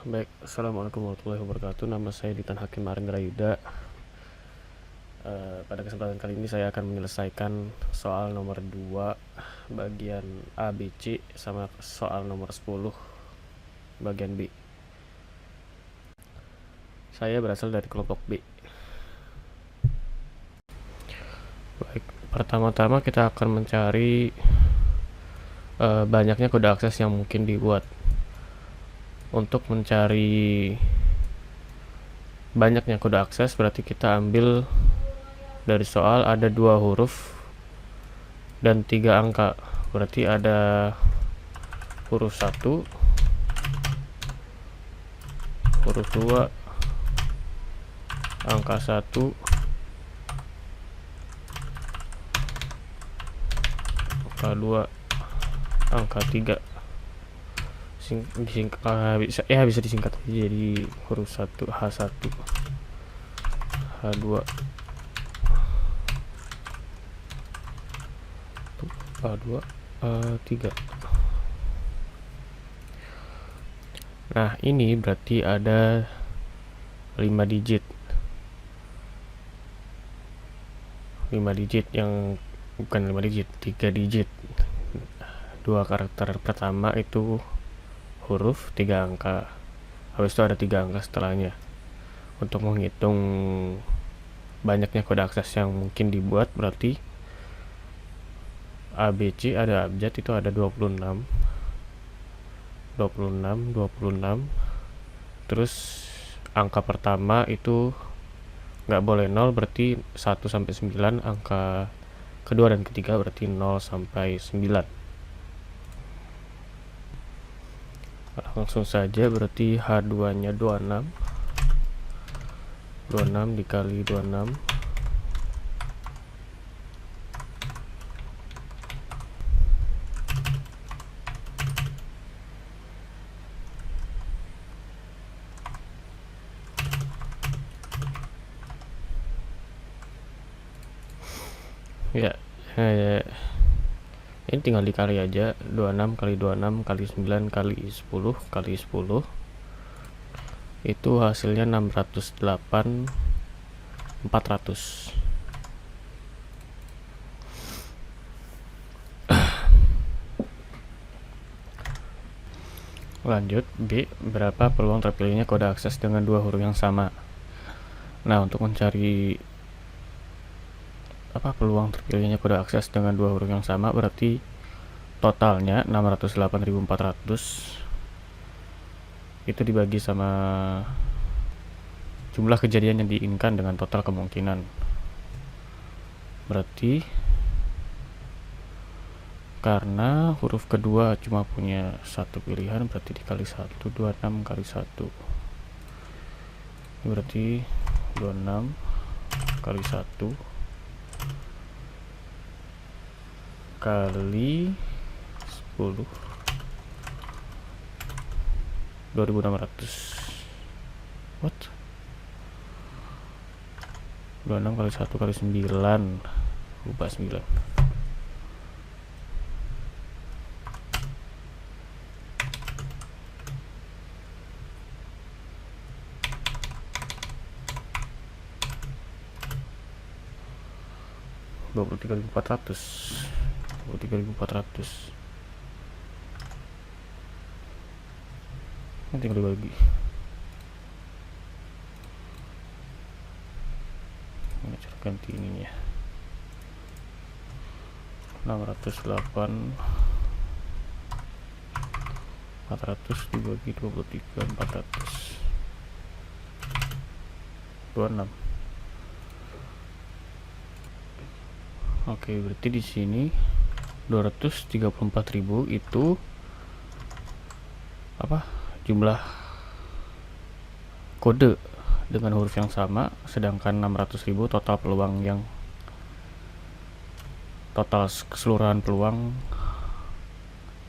Baik, assalamualaikum warahmatullahi wabarakatuh. Nama saya Ditan Hakim Arendra Yuda. Pada kesempatan kali ini saya akan menyelesaikan soal nomor 2 bagian A, B, C sama soal nomor 10 bagian B. Saya berasal dari kelompok B. Baik, pertama-tama kita akan mencari banyaknya kode akses yang mungkin dibuat. Untuk mencari banyaknya kode akses berarti kita ambil dari soal ada 2 huruf dan 3 angka. Berarti ada huruf 1, huruf 2, angka 1, angka 2, angka 3. Bisa disingkat jadi huruf 1 H1, H2, A2, A3. Nah, ini berarti ada 5 digit. 5 digit yang bukan 5 digit, 3 digit. 2 karakter pertama itu huruf, 3 angka. Habis itu ada 3 angka setelahnya. Untuk menghitung banyaknya kode akses yang mungkin dibuat berarti ABC ada abjad itu ada 26. Terus angka pertama itu nggak boleh 0, berarti 1 sampai 9. Angka kedua dan ketiga berarti 0 sampai 9. Langsung saja, berarti H2 nya 26 dikali 26 ya. Ini tinggal dikali aja, 26 kali 26 kali 9 kali 10 kali 10 itu hasilnya 608 400. Lanjut, B, berapa peluang terpilihnya kode akses dengan 2 huruf yang sama. Nah, untuk mencari peluang terpilihnya kode akses dengan 2 huruf yang sama berarti totalnya 608.400 itu dibagi sama jumlah kejadian yang diinginkan dengan total kemungkinan. Berarti karena huruf kedua cuma punya 1 pilihan, berarti dikali 1, 26 kali 1 ini berarti 26 kali 1 kali 10, 2600. What? 26 kali 1 kali 9, lupa 9. (23.400). Ini tinggal dibagi. Ini cara ganti ininya. 608 400 dibagi 23 400 26. Oke, berarti di sini 234.000 itu jumlah kode dengan huruf yang sama, sedangkan 600.000 total peluang yang total keseluruhan peluang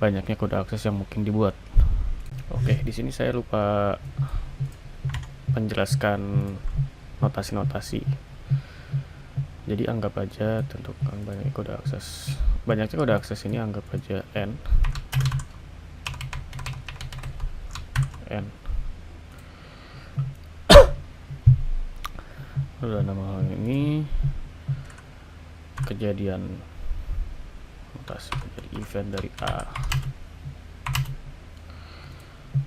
banyaknya kode akses yang mungkin dibuat. Oke, di sini saya lupa menjelaskan notasi-notasi. Jadi anggap aja tentukan banyaknya kode akses. Banyaknya kode akses ini anggap aja n. Dalam hal ini kejadian mutasi menjadi event dari A,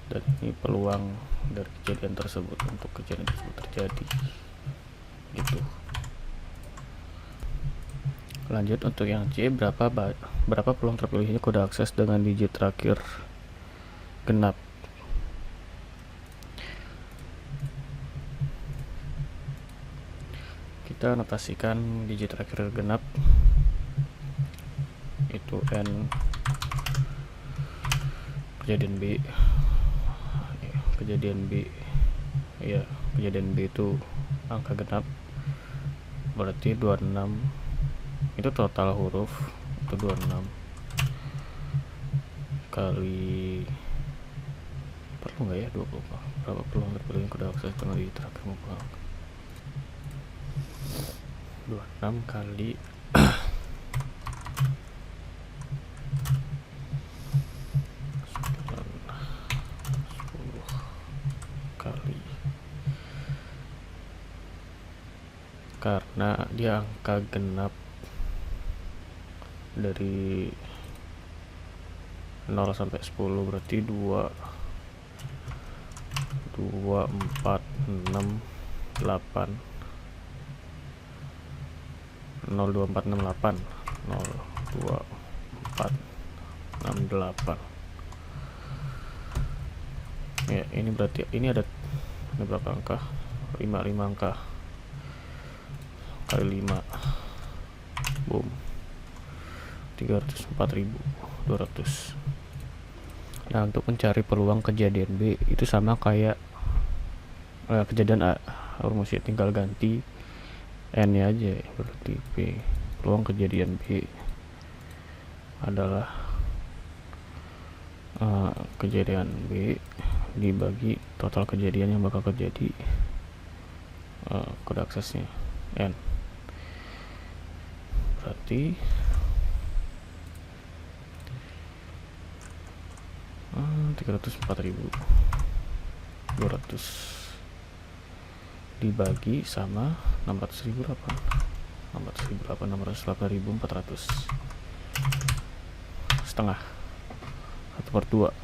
dan ini peluang dari kejadian tersebut untuk kejadian tersebut terjadi gitu. Lanjut untuk yang C, berapa peluang terpilihnya kode akses dengan digit terakhir genap. Kita notasikan digit terakhir genap itu N, kejadian B ya, kejadian B itu angka genap, berarti 26 itu total huruf, itu 26 kali, perlu nggak ya 20, berapa peluang terpilihnya kode akses dengan digit terakhir 26 kali 10 kali, karena dia angka genap dari 0 sampai 10, berarti 2 4 6 8 0 2 4 6 8 0 2 4 6 8 ya. Ini berarti ini ada berapa angka? 5 angka kali 5, boom, 304.200. Nah, untuk mencari peluang kejadian B itu sama kayak kejadian A, rumusnya tinggal ganti N nya aja, berarti B. Peluang kejadian B adalah kejadian B dibagi total kejadian yang bakal terjadi, kode aksesnya N, berarti 304.200 dibagi sama 608.400 setengah, 1/2.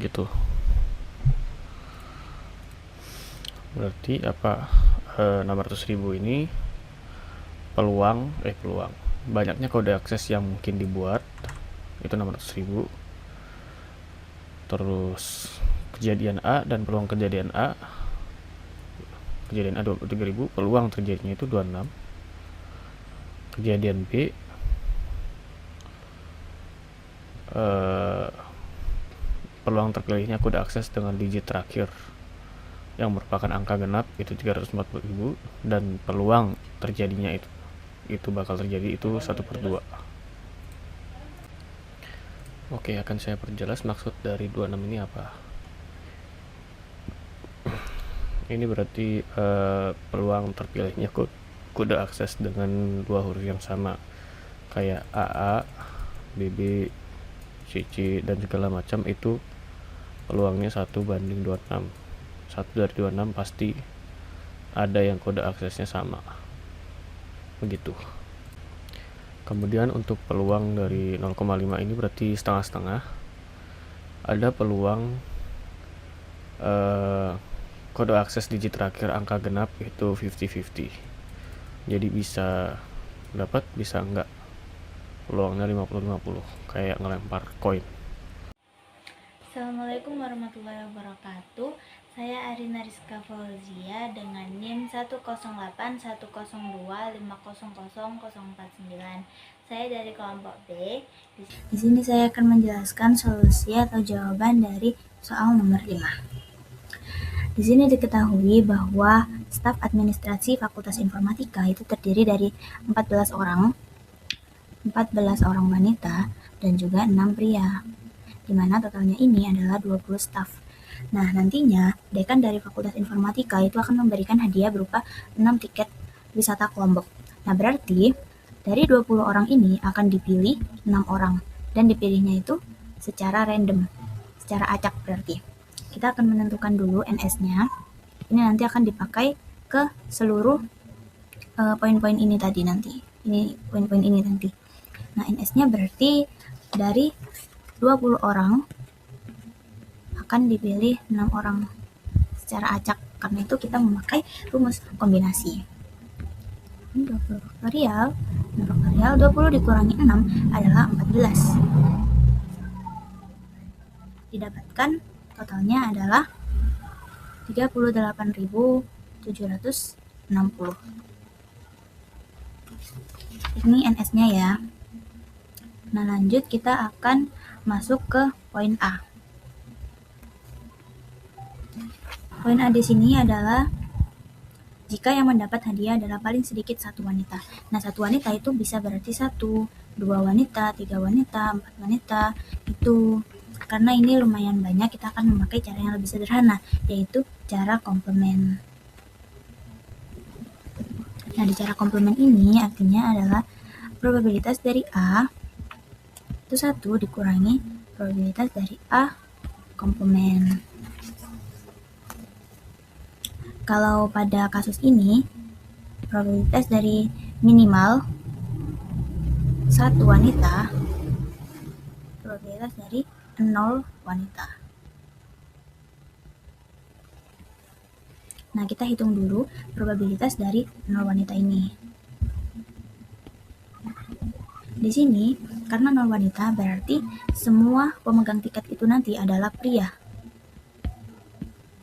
Gitu. Berarti apa, 600.000 ini peluang banyaknya kode akses yang mungkin dibuat itu 600.000. Terus kejadian A dan peluang kejadian A 23.000, peluang terjadinya itu 26. Kejadian B peluang terpilihnya kode akses dengan digit terakhir yang merupakan angka genap itu 340.000, dan peluang terjadinya itu bakal terjadi itu 1/2. Oke, akan saya perjelas maksud dari 26 ini apa. Ini berarti peluang terpilihnya kode akses dengan dua huruf yang sama kayak AA, BB, CC dan segala macam, itu peluangnya 1/26. 1 dari 26 pasti ada yang kode aksesnya sama, begitu. Kemudian untuk peluang dari 0,5 ini berarti setengah-setengah. Ada peluang kode akses digit terakhir angka genap itu 50-50, jadi bisa dapat bisa enggak, peluangnya 50-50, kayak ngelempar koin. Assalamualaikum warahmatullahi wabarakatuh. Saya Arina Rizka Fauzia dengan NIM 1081025000049. Saya dari kelompok B. Di sini saya akan menjelaskan solusi atau jawaban dari soal nomor 5. Di sini diketahui bahwa staf administrasi Fakultas Informatika itu terdiri dari 14 orang wanita dan juga 6 pria, di mana totalnya ini adalah 20 staf. Nah, nantinya dekan dari Fakultas Informatika itu akan memberikan hadiah berupa 6 tiket wisata ke Lombok. Nah, berarti dari 20 orang ini akan dipilih 6 orang, dan dipilihnya itu secara random, secara acak berarti. Kita akan menentukan dulu NS-nya. Ini nanti akan dipakai ke seluruh poin-poin ini tadi nanti. Ini poin-poin ini nanti. Nah, NS-nya berarti dari 20 orang akan dipilih 6 orang secara acak. Karena itu kita memakai rumus kombinasi. 20 faktorial, 20 dikurangi 6 adalah 14. Didapatkan totalnya adalah 38.760. Ini NS-nya ya. Nah, lanjut kita akan masuk ke poin A. Poin A di sini adalah jika yang mendapat hadiah adalah paling sedikit satu wanita. Nah, satu wanita itu bisa berarti 1, 2 wanita, 3 wanita, 4 wanita, itu. Karena ini lumayan banyak, kita akan memakai cara yang lebih sederhana, yaitu cara komplement. Nah, di cara komplement ini artinya adalah probabilitas dari A itu 1 dikurangi probabilitas dari A komplement. Kalau pada kasus ini, probabilitas dari minimal 1 wanita, probabilitas dari 0 wanita. Nah, kita hitung dulu probabilitas dari 0 wanita ini. Di sini, karena 0 wanita berarti semua pemegang tiket itu nanti adalah pria.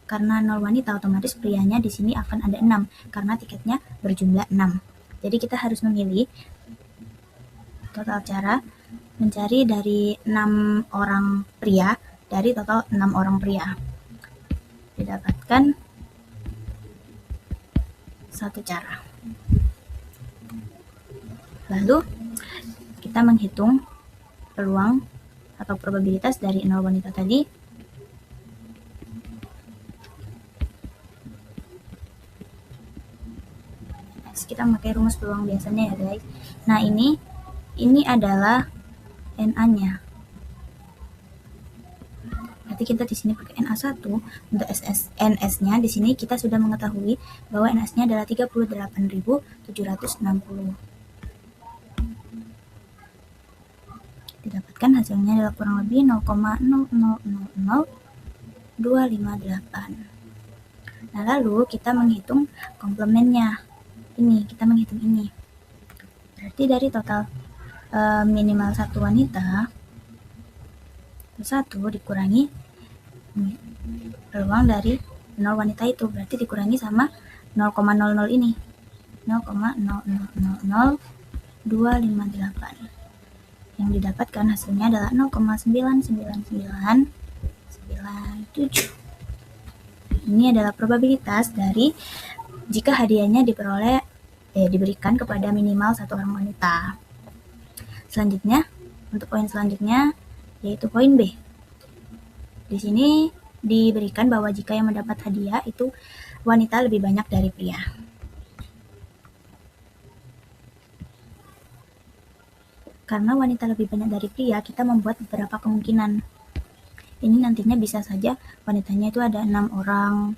Karena 0 wanita, otomatis prianya di sini akan ada 6, karena tiketnya berjumlah 6. Jadi kita harus memilih total cara mencari dari 6 orang pria dari total 6 orang pria. Didapatkan satu cara. Lalu kita menghitung peluang atau probabilitas dari 0 wanita tadi. Kita memakai rumus peluang biasanya ya guys. Nah, ini adalah NA-nya. Berarti kita di sini pakai NA1 untuk NS-nya. Di sini kita sudah mengetahui bahwa NS-nya adalah 38.760. Didapatkan hasilnya adalah kurang lebih 0,0000258. Nah, lalu kita menghitung komplemennya. Kita menghitung ini. Berarti dari total minimal 1 wanita, 1 dikurangi peluang dari 0 wanita itu, berarti dikurangi sama 0,00 ini, 0,0000258. Yang didapatkan hasilnya adalah 0,99997. Ini adalah probabilitas dari jika hadiahnya diberikan kepada minimal 1 orang wanita. Selanjutnya, untuk poin selanjutnya yaitu poin B. Di sini diberikan bahwa jika yang mendapat hadiah itu wanita lebih banyak dari pria. Karena wanita lebih banyak dari pria, kita membuat beberapa kemungkinan. Ini nantinya bisa saja wanitanya itu ada 6 orang,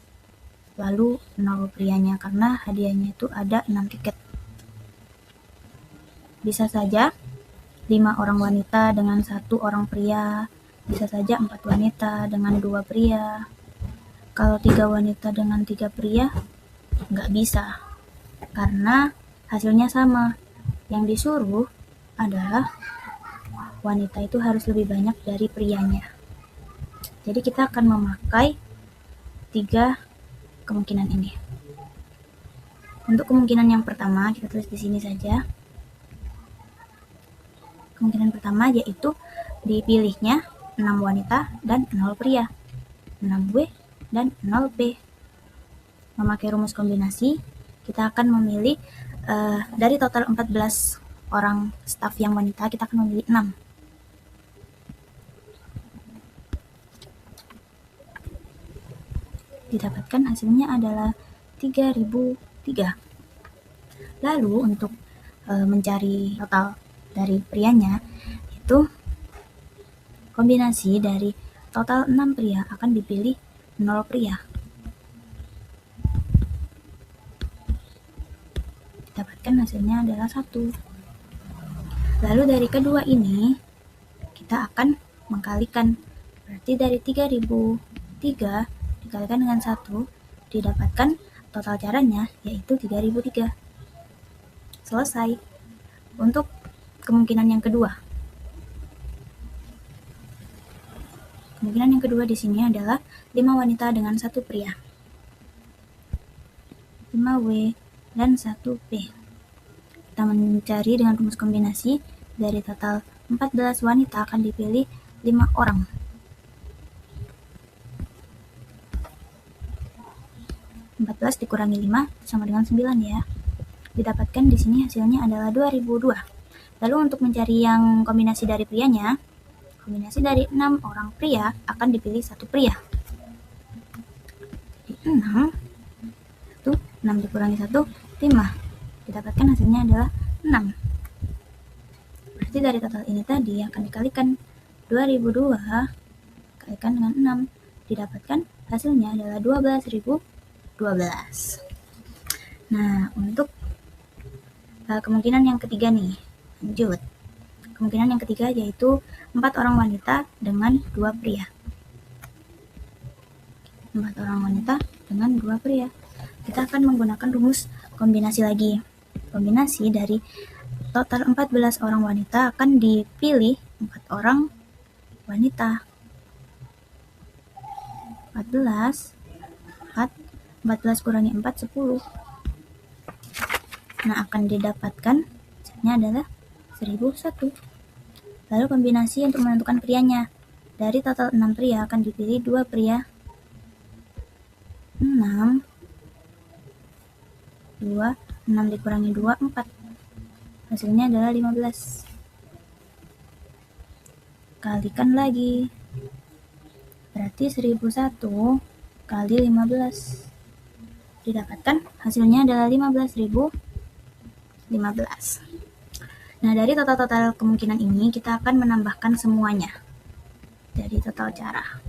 lalu 0 prianya, karena hadiahnya itu ada 6 tiket. Bisa saja 5 orang wanita dengan 1 orang pria, bisa saja 4 wanita dengan 2 pria. Kalau 3 wanita dengan 3 pria, nggak bisa, karena hasilnya sama. Yang disuruh adalah wanita itu harus lebih banyak dari prianya. Jadi kita akan memakai 3 kemungkinan ini. Untuk kemungkinan yang pertama, kita tulis di sini saja. Kemungkinan pertama yaitu dipilihnya 6 wanita dan 0 pria. 6W dan 0P. Memakai rumus kombinasi, kita akan memilih dari total 14 orang staf yang wanita, kita akan memilih 6. Didapatkan hasilnya adalah 3003. Lalu untuk mencari total dari prianya, itu kombinasi dari total 6 pria akan dipilih 0 pria. Dapatkan hasilnya adalah 1. Lalu dari kedua ini kita akan mengkalikan. Berarti dari 3003 dikalikan dengan 1 didapatkan total caranya yaitu 3003. Selesai. Untuk kemungkinan yang kedua. Kemungkinan yang kedua di sini adalah 5 wanita dengan 1 pria. 5W dan 1P. Kita mencari dengan rumus kombinasi. Dari total 14 wanita akan dipilih 5 orang. 14 dikurangi 5 sama dengan 9 ya. Didapatkan di sini hasilnya adalah 2002. Lalu untuk mencari yang kombinasi dari prianya, kombinasi dari 6 orang pria akan dipilih 1 pria. Jadi 6 dikurangi 1, 5. Didapatkan hasilnya adalah 6. Berarti dari total ini tadi akan dikalikan 2002 kalikan dengan 6. Didapatkan hasilnya adalah 12.012. Nah, untuk kemungkinan yang ketiga nih, lanjut. Kemungkinan yang ketiga yaitu 4 orang wanita dengan 2 pria. 4 orang wanita dengan 2 pria. Kita akan menggunakan rumus kombinasi lagi. Kombinasi dari total 14 orang wanita akan dipilih 4 orang wanita. 14 kurangi 4, 10. Nah, akan didapatkan hasilnya adalah 1001. Lalu kombinasi untuk menentukan prianya. Dari total 6 pria akan dipilih 2 pria. 6 dikurangi 2, 4. Hasilnya adalah 15. Kalikan lagi. Berarti 1001 kali 15. Didapatkan hasilnya adalah 15.015. Nah, dari total kemungkinan ini kita akan menambahkan semuanya dari total cara.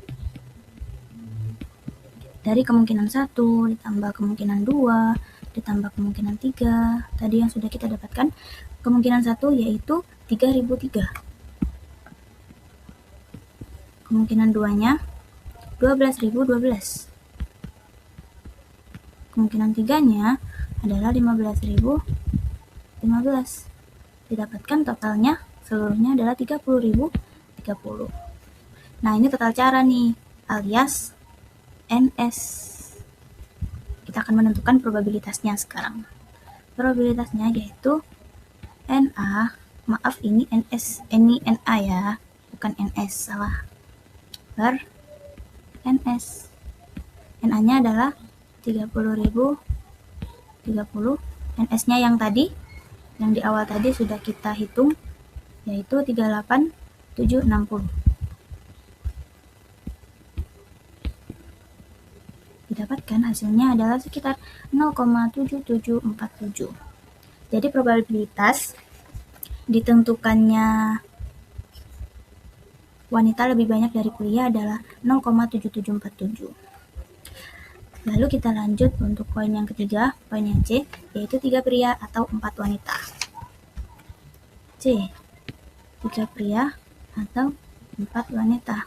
Dari kemungkinan 1 ditambah kemungkinan 2 ditambah kemungkinan 3. Tadi yang sudah kita dapatkan kemungkinan 1 yaitu 3003. Kemungkinan 2-nya 12.012. Kemungkinan 3-nya adalah 15.015. Didapatkan totalnya seluruhnya adalah 30.030. Nah, ini total cara nih, alias NS. Kita akan menentukan probabilitasnya sekarang. Probabilitasnya yaitu NA, maaf ini NS, ini NA ya, bukan NS, salah. Per NS. NA-nya adalah 30.030. NS-nya yang tadi, yang di awal tadi sudah kita hitung, yaitu 38.760. Didapatkan hasilnya adalah sekitar 0,7747. Jadi probabilitas ditentukannya wanita lebih banyak dari pria adalah 0,7747. Lalu kita lanjut untuk poin yang ketiga, poin yang C, yaitu 3 pria atau 4 wanita. C, 3 pria atau 4 wanita.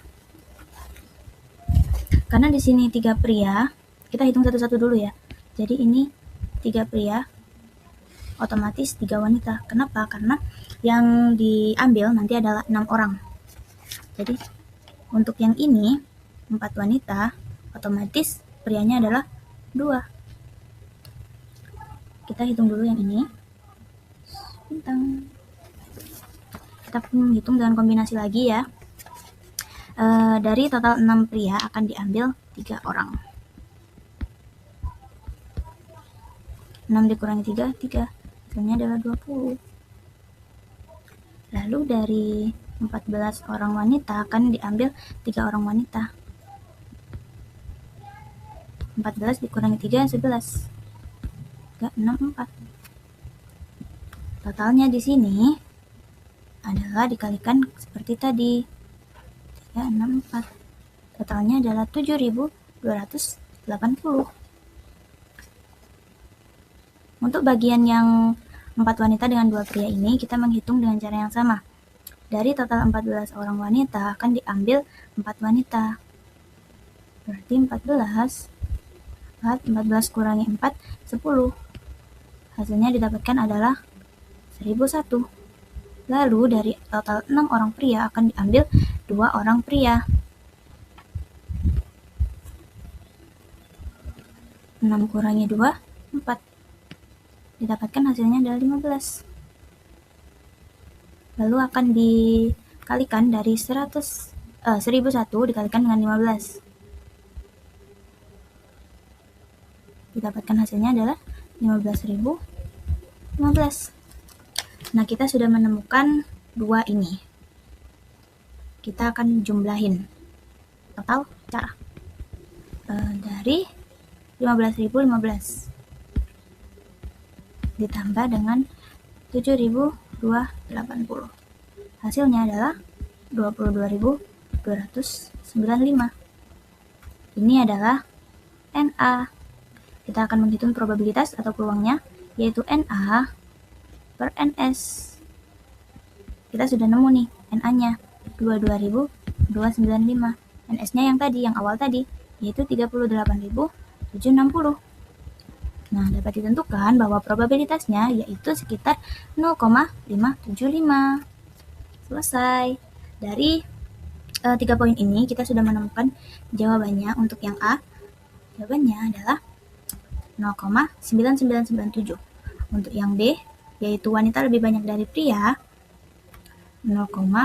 Karena di sini 3 pria, kita hitung satu-satu dulu ya. Jadi ini 3 pria, otomatis 3 wanita. Kenapa? Karena yang diambil nanti adalah 6 orang. Jadi untuk yang ini 4 wanita, otomatis prianya adalah 2. Kita hitung dulu yang ini. Bintang. Kita hitung dengan kombinasi lagi ya. Dari total 6 pria akan diambil 3 orang. 6 dikurangi 3, 3. Hasilnya adalah 20. Lalu dari 14 orang wanita akan diambil 3 orang wanita. 14 dikurangi 3, 11. 3, 6, 4. Totalnya di sini adalah dikalikan seperti tadi, 364. Totalnya adalah 7.280. Untuk bagian yang 4 wanita dengan 2 pria ini, kita menghitung dengan cara yang sama. Dari total 14 orang wanita akan diambil 4 wanita. Berarti 14 kurangi 4, 10. Hasilnya didapatkan adalah 1001. Lalu dari total 6 orang pria akan diambil 2 orang pria. 6 kurangi 2, 4. Didapatkan hasilnya adalah 15. Lalu akan dikalikan dari 1001 dikalikan dengan 15. Didapatkan hasilnya adalah 15.015. Nah, kita sudah menemukan 2 ini. Kita akan jumlahin total cara. Dari 15.015 ditambah dengan 7.280. Hasilnya adalah 22.295. Ini adalah NA. Kita akan menghitung probabilitas atau peluangnya, yaitu NA per NS. Kita sudah nemu nih NA-nya 22.295. NS-nya yang tadi, yang awal tadi, yaitu 38.760. Nah, dapat ditentukan bahwa probabilitasnya yaitu sekitar 0,575. Selesai. Dari 3 poin ini kita sudah menemukan jawabannya. Untuk yang A, jawabannya adalah 0,9997. Untuk yang B, yaitu wanita lebih banyak dari pria,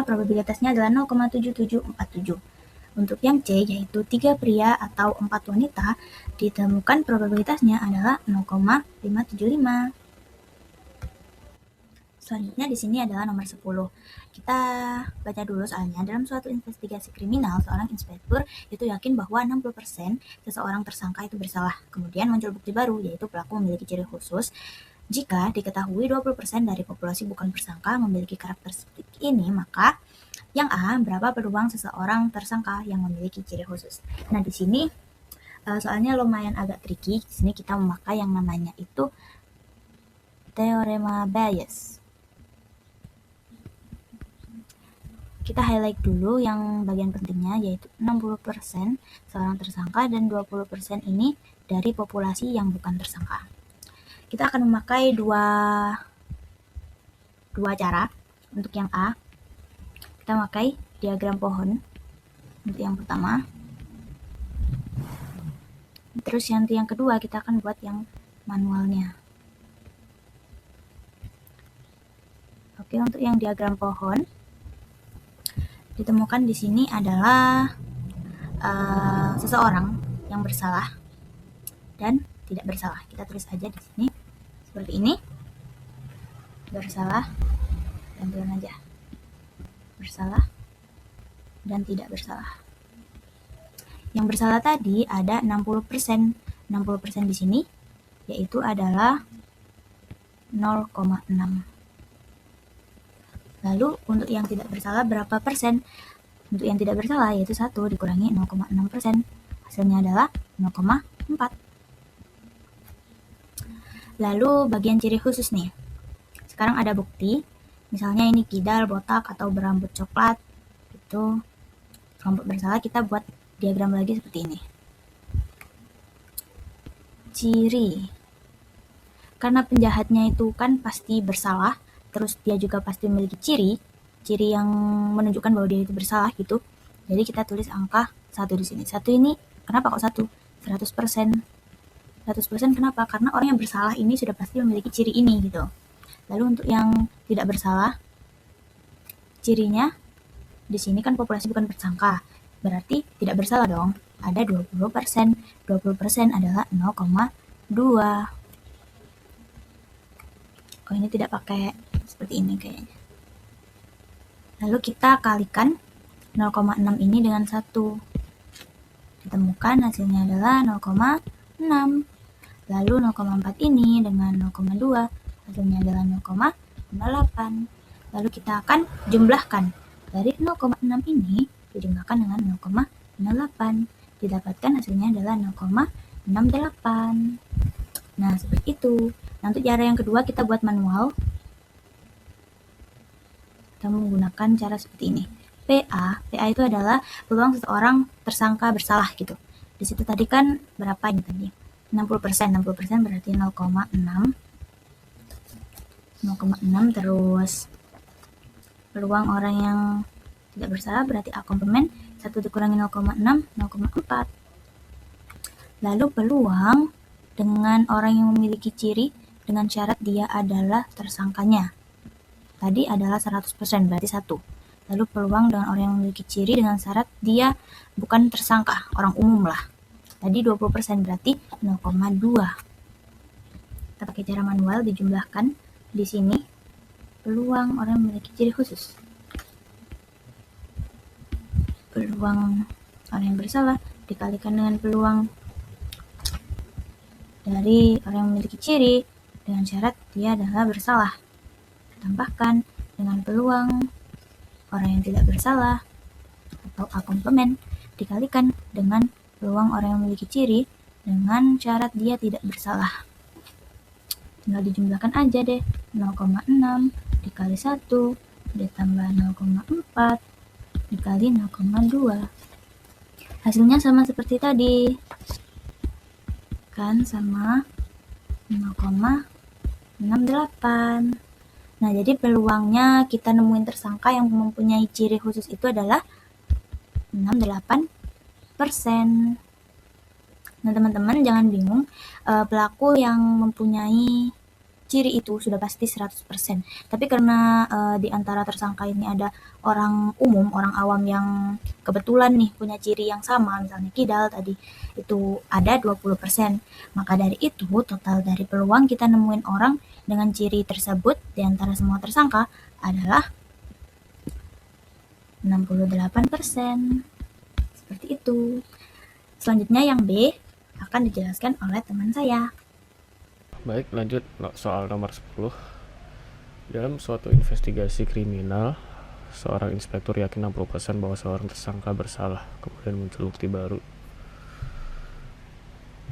probabilitasnya adalah 0,7747. Untuk yang C, yaitu 3 pria atau 4 wanita, ditemukan probabilitasnya adalah 0,575. Selanjutnya di sini adalah nomor 10. Kita baca dulu soalnya. Dalam suatu investigasi kriminal, seorang inspektur itu yakin bahwa 60% seseorang tersangka itu bersalah. Kemudian muncul bukti baru, yaitu pelaku memiliki ciri khusus. Jika diketahui 20% dari populasi bukan tersangka memiliki karakteristik ini, maka yang A, berapa peluang seseorang tersangka yang memiliki ciri khusus. Nah, di sini soalnya lumayan agak tricky. Di sini kita memakai yang namanya itu teorema Bayes. Kita highlight dulu yang bagian pentingnya, yaitu 60% seorang tersangka dan 20% ini dari populasi yang bukan tersangka. Kita akan memakai dua cara. Untuk yang A, kita pakai diagram pohon untuk yang pertama. Terus yang kedua kita akan buat yang manualnya. Oke, untuk yang diagram pohon ditemukan di sini adalah seseorang yang bersalah dan tidak bersalah. Kita tulis aja di sini seperti ini. Bersalah dan turun aja. Bersalah dan tidak bersalah. Yang bersalah tadi ada 60%. 60% di sini yaitu adalah 0,6. Lalu untuk yang tidak bersalah berapa persen? Untuk yang tidak bersalah yaitu 1 dikurangi 0,6%. Hasilnya adalah 0,4. Lalu bagian ciri khusus nih. Sekarang ada bukti. Misalnya ini kidal, botak, atau berambut coklat. Itu kelompok bersalah, kita buat diagram lagi seperti ini. Ciri. Karena penjahatnya itu kan pasti bersalah, terus dia juga pasti memiliki ciri yang menunjukkan bahwa dia itu bersalah gitu. Jadi kita tulis angka 1 di sini. 1 ini kenapa kok 1? 100%. 100% kenapa? Karena orang yang bersalah ini sudah pasti memiliki ciri ini gitu. Lalu untuk yang tidak bersalah, cirinya di sini kan populasi bukan tersangka, berarti tidak bersalah dong. Ada 20%. 20% adalah 0,2. Oh, ini tidak pakai seperti ini kayaknya. Lalu kita kalikan 0,6 ini dengan 1. Ditemukan hasilnya adalah 0,6. Lalu 0,4 ini dengan 0,2. Hasilnya adalah 0,5. 0,8. Lalu kita akan jumlahkan. Dari 0,6 ini dijumlahkan dengan 0,08. Didapatkan hasilnya adalah 0,68. Nah, seperti itu. Nah, untuk cara yang kedua kita buat manual. Kita menggunakan cara seperti ini. PA itu adalah peluang seseorang tersangka bersalah gitu. Di situ tadi kan berapa ini tadi? 60%. 60% berarti 0,6. 0,6 terus peluang orang yang tidak bersalah berarti A komplement 1 dikurangi 0,6, 0,4. Lalu peluang dengan orang yang memiliki ciri dengan syarat dia adalah tersangkanya. Tadi adalah 100%, berarti 1. Lalu peluang dengan orang yang memiliki ciri dengan syarat dia bukan tersangka, orang umum lah. Tadi 20%, berarti 0,2. Kita pakai cara manual, dijumlahkan di sini peluang orang yang memiliki ciri khusus. Peluang orang yang bersalah dikalikan dengan peluang dari orang yang memiliki ciri dengan syarat dia adalah bersalah. Tambahkan dengan peluang orang yang tidak bersalah atau A komplement dikalikan dengan peluang orang yang memiliki ciri dengan syarat dia tidak bersalah. Tinggal dijumlahkan aja deh. 0,6 dikali 1 ditambah 0,4 dikali 0,2. Hasilnya sama seperti tadi. Kan sama 0,68. Nah, jadi peluangnya kita nemuin tersangka yang mempunyai ciri khusus itu adalah 68%. Nah, teman-teman jangan bingung, pelaku yang mempunyai ciri itu sudah pasti 100%. Tapi karena di antara tersangka ini ada orang umum, orang awam yang kebetulan nih punya ciri yang sama, misalnya kidal tadi, itu ada 20%. Maka dari itu, total dari peluang kita nemuin orang dengan ciri tersebut di antara semua tersangka adalah 68%. Seperti itu. Selanjutnya yang B akan dijelaskan oleh teman saya. Baik, lanjut soal nomor 10. Dalam suatu investigasi kriminal, seorang inspektur yakin 60% bahwa seorang tersangka bersalah. Kemudian muncul bukti baru.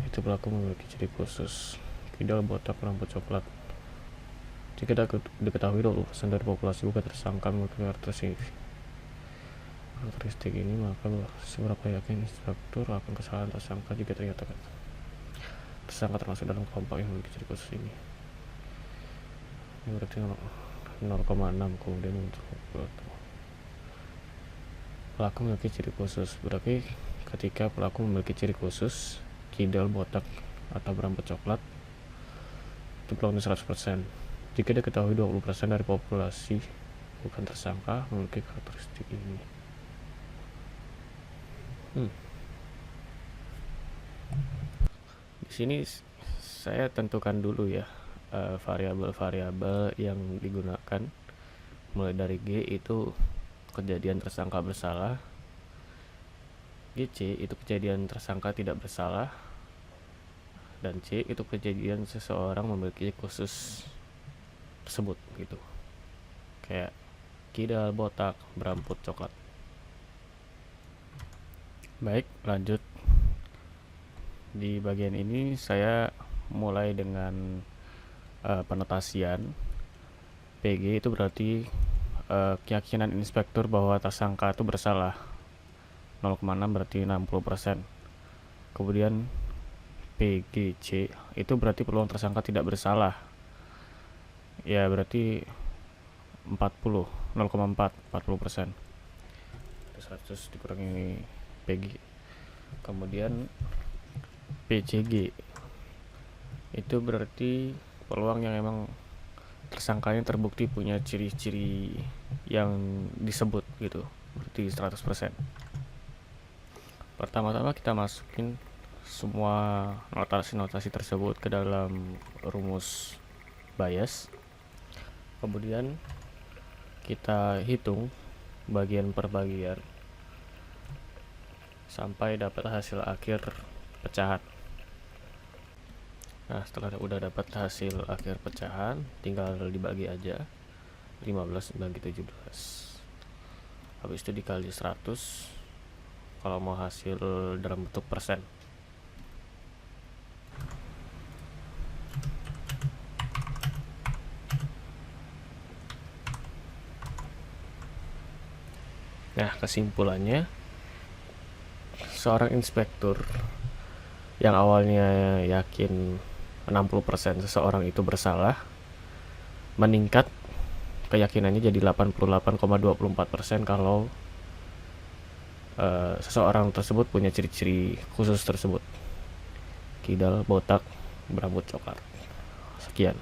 Itu pelaku memiliki ciri khusus, kidal, botak, rambut coklat. Jika diketahui 20% dari populasi bukan tersangka memiliki karakteristik ini, maka seberapa yakin inspektur akan kesalahan tersangka jika ternyata tersangka termasuk dalam kelompok yang memiliki ciri khusus ini. Ini berarti 0,6. Kemudian untuk pelaku memiliki ciri khusus, berarti ketika pelaku memiliki ciri khusus kidal, botak, atau berambut coklat, itu peluangnya 100%. Jika diketahui 20% dari populasi bukan tersangka memiliki karakteristik ini. Di sini saya tentukan dulu ya variabel-variabel yang digunakan. Mulai dari G itu kejadian tersangka bersalah, GC itu kejadian tersangka tidak bersalah, dan C itu kejadian seseorang memiliki khusus tersebut gitu, kayak kidal, botak, berambut coklat. Baik, lanjut. Di bagian ini saya mulai dengan penotasian. PG itu berarti keyakinan inspektur bahwa tersangka itu bersalah. 0,6 berarti 60%. Kemudian PGC itu berarti peluang tersangka tidak bersalah. Ya berarti 40, 0,4, 40%. 100 dikurangi PG. Kemudian PCG itu berarti peluang yang emang tersangkanya terbukti punya ciri-ciri yang disebut gitu, berarti 100%. Pertama-tama kita masukin semua notasi-notasi tersebut ke dalam rumus Bayes. Kemudian kita hitung bagian per bagian sampai dapat hasil akhir pecahan. Nah, setelah udah dapat hasil akhir pecahan, tinggal dibagi aja. 15 bagi 17. Habis itu dikali 100 kalau mau hasil dalam bentuk persen. Nah, kesimpulannya, seorang inspektur yang awalnya yakin 60% seseorang itu bersalah, meningkat keyakinannya jadi 88,24% kalau seseorang tersebut punya ciri-ciri khusus tersebut: kidal, botak, berambut coklat. Sekian.